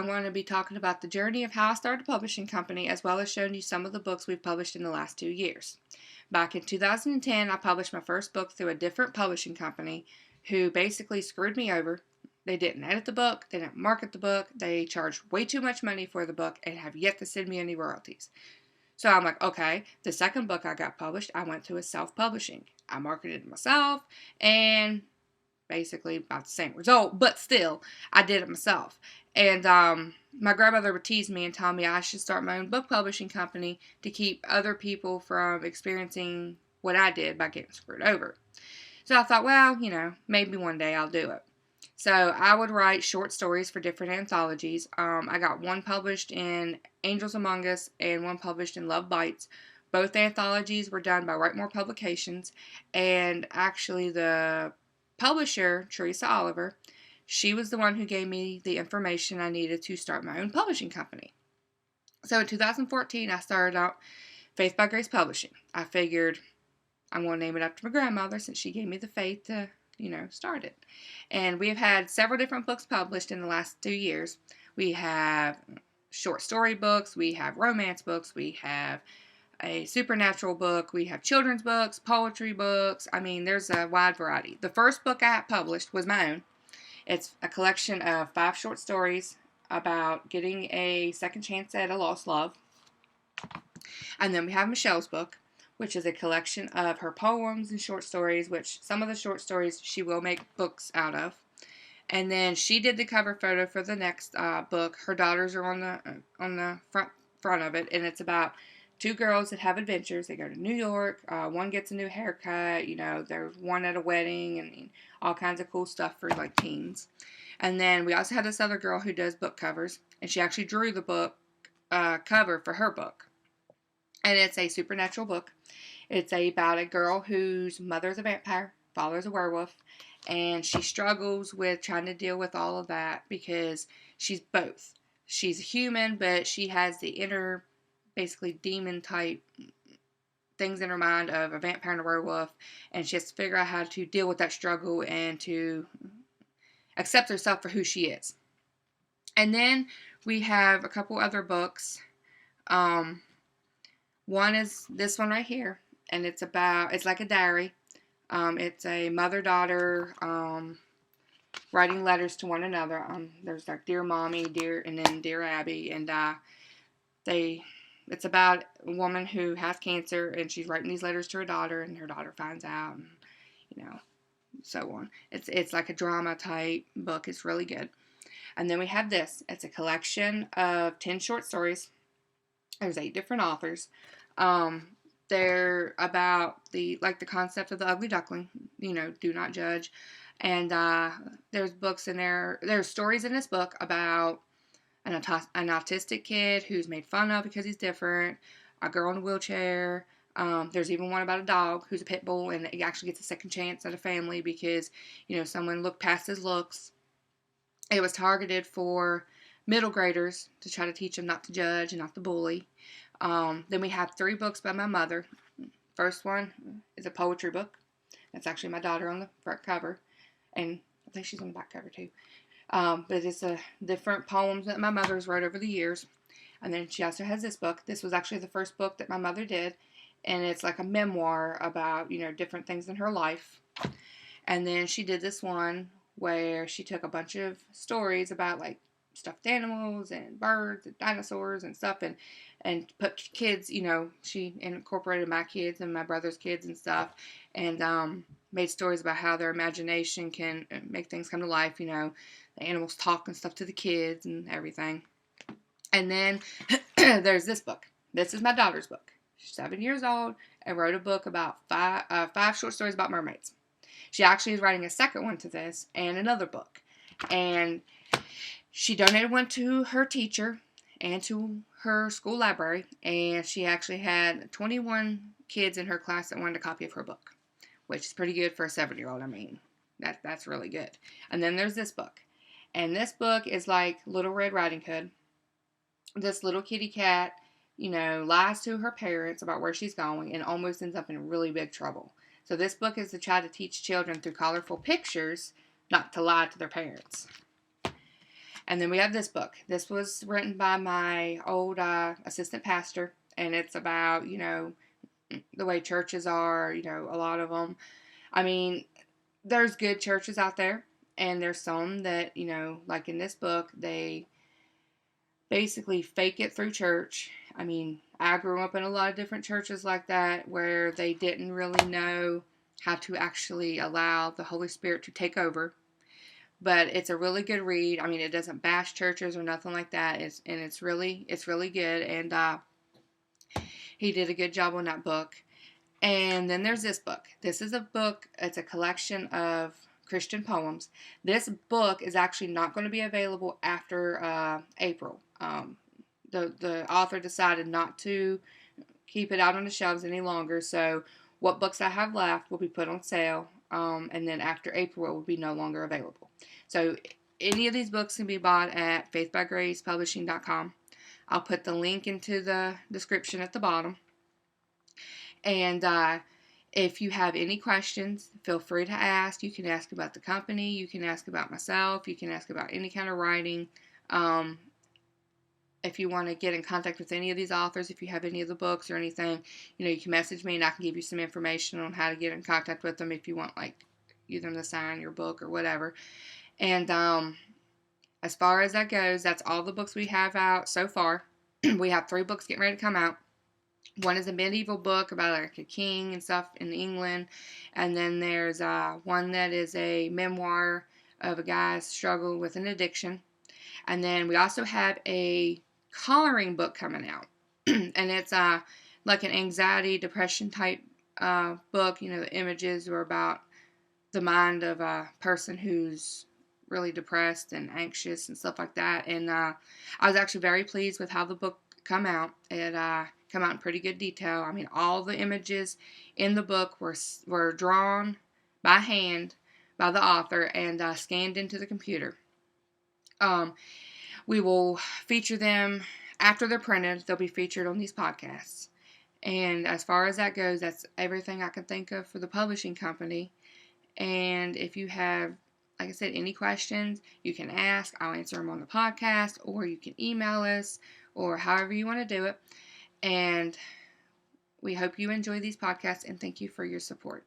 I'm going to be talking about the journey of how I started a publishing company, as well as showing you some of the books we've published in the last 2 years. Back in 2010, I published my first book through a different publishing company who basically screwed me over. They didn't edit the book, they didn't market the book, they charged way too much money for the book, and have yet to send me any royalties. So I'm like, okay, the second book I got published, I went to a self-publishing. I marketed it myself, and basically about the same result, but still, I did it myself. And my grandmother would tease me and tell me I should start my own book publishing company to keep other people from experiencing what I did by getting screwed over. So I thought, well, maybe one day I'll do it. So I would write short stories for different anthologies. I got one published in Angels Among Us and one published in Love Bites. Both anthologies were done by Write More Publications, and actually the publisher, Teresa Oliver, she was the one who gave me the information I needed to start my own publishing company. So in 2014, I started out Faith by Grace Publishing. I figured I'm going to name it after my grandmother since she gave me the faith to, start it. And we've had several different books published in the last 2 years. We have short story books, we have romance books, we have a supernatural book, we have children's books, poetry books. I mean, there's a wide variety. The first book I published was my own. It's a collection of 5 short stories about getting a second chance at a lost love. And then we have Michelle's book, which is a collection of her poems and short stories, which some of the short stories she will make books out of. And then she did the cover photo for the next book. Her daughters are on the front of it, and it's about 2 girls that have adventures. They go to New York. One gets a new haircut. There's one at a wedding, and all kinds of cool stuff for like teens. And then we also have this other girl who does book covers, and she actually drew the book cover for her book. And it's a supernatural book. It's about a girl whose mother's a vampire, father's a werewolf, and she struggles with trying to deal with all of that because she's both. She's a human, but she has the inner, basically demon type things in her mind of a vampire and a werewolf, and she has to figure out how to deal with that struggle and to accept herself for who she is. And then we have a couple other books. One is this one right here, and it's like a diary. It's a mother-daughter writing letters to one another. There's like Dear Mommy, and then Dear Abby, and it's about a woman who has cancer, and she's writing these letters to her daughter, and her daughter finds out, and so on. It's like a drama type book. It's really good. And then we have this. It's a collection of 10 short stories. There's 8 different authors. They're about the concept of the ugly duckling. Do not judge. And there's books in there. There's stories in this book about an autistic kid who's made fun of because he's different, a girl in a wheelchair. There's even one about a dog who's a pit bull, and he actually gets a second chance at a family because, someone looked past his looks. It was targeted for middle graders to try to teach them not to judge and not to bully. Then we have 3 books by my mother. First one is a poetry book. That's actually my daughter on the front cover, and I think she's on the back cover too. But it's different poems that my mother's wrote over the years. And then she also has this book. This was actually the first book that my mother did, and it's like a memoir about, different things in her life. And then she did this one where she took a bunch of stories about like stuffed animals and birds and dinosaurs and stuff, and put kids, she incorporated my kids and my brother's kids and stuff, and made stories about how their imagination can make things come to life. The animals talk and stuff to the kids and everything. And then there's this book. This is my daughter's book. She's 7 years old and wrote a book about 5 short stories about mermaids. She actually is writing a second one to this and another book. And she donated one to her teacher and to her school library. And she actually had 21 kids in her class that wanted a copy of her book, which is pretty good for a 7-year-old. I mean, that's really good. And then there's this book. And this book is like Little Red Riding Hood. This little kitty cat, lies to her parents about where she's going and almost ends up in really big trouble. So this book is to try to teach children through colorful pictures not to lie to their parents. And then we have this book. This was written by my old assistant pastor, and it's about, the way churches are, a lot of them. I mean, there's good churches out there, and there's some that, like in this book, they basically fake it through church. I mean, I grew up in a lot of different churches like that where they didn't really know how to actually allow the Holy Spirit to take over. But it's a really good read. I mean, it doesn't bash churches or nothing like that. It's really good. And he did a good job on that book. And then there's this book. This is a book. It's a collection of Christian poems. This book is actually not going to be available after April. The author decided not to keep it out on the shelves any longer. So what books I have left will be put on sale. And then after April, it will be no longer available. So any of these books can be bought at faithbygracepublishing.com. I'll put the link into the description at the bottom. And if you have any questions, feel free to ask. You can ask about the company. You can ask about myself. You can ask about any kind of writing. If you want to get in contact with any of these authors, if you have any of the books or anything, you can message me and I can give you some information on how to get in contact with them if you want, like, them to sign your book or whatever. And as far as that goes, that's all the books we have out so far. We have 3 books getting ready to come out. One is a medieval book about like a king and stuff in England. And then there's one that is a memoir of a guy's struggle with an addiction. And then we also have a coloring book coming out. And it's like an anxiety, depression type book. The images are about the mind of a person who's really depressed and anxious and stuff like that. And I was actually very pleased with how the book come out. It come out in pretty good detail. I mean, all the images in the book were drawn by hand by the author and scanned into the computer. We will feature them after they're printed. They'll be featured on these podcasts. And as far as that goes, that's everything I can think of for the publishing company. And if you have, like I said, any questions, you can ask. I'll answer them on the podcast, or you can email us, or however you want to do it. And we hope you enjoy these podcasts, and thank you for your support.